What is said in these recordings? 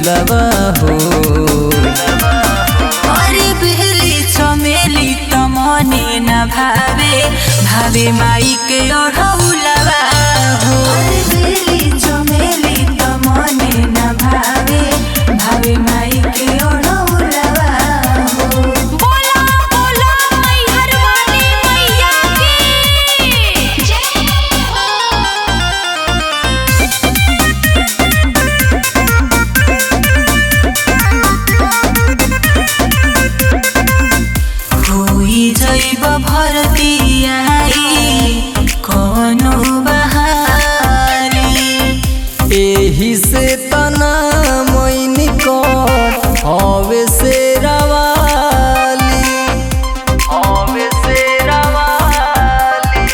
रसगुल्लावा हो। अरे बेली चमेली त मने न भावे भावे माई के अढ़ौलावा हो। अरे बेली चमेली त मने न भावे भावे माई के अढ़ौलावा हो। बोला बोला मैहर वाली मैया की जय हो। होई जैब भरती आई कौनो बहारी। एही से तना मैनी कट हवे से रवाली, हवे से रवाली।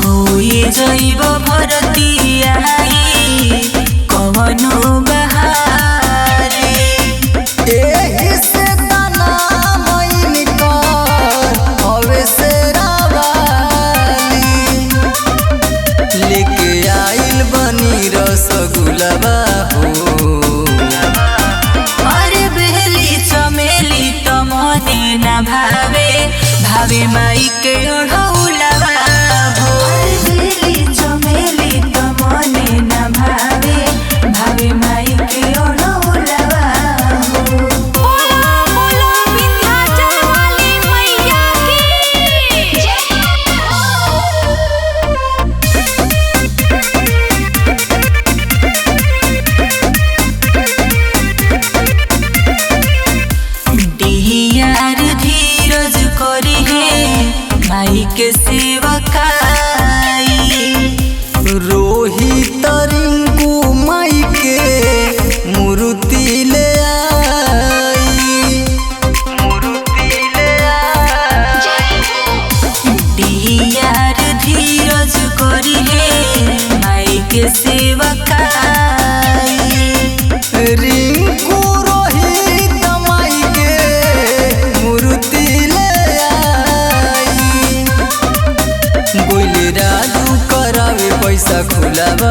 होई जैब भरती आई कौनो बहारी। एही से तना मैनी कट हवे से रवाली। लेके आइल बनी रसगुल्लावा हो। अरे बेली चमेली त मने न भावे भावे माई के अढ़ौलावा हो। अरे बेली चमेली त मने न भावे भावे माई के अढ़ौलावा हो। बोला बोला विंध्याचल वाली मैया की जय हो। डिहियार धीरज करी है माई के सेवकाई। रोहित रिंकू माई के मूर्ति ले आई, मूर्ति ले आई। डिहियार धीरज करी है माई के सेवकाई। रिंकू रोहित माई के मूर्ति ले आई। गोइल राजू करावे पैसा खुलावा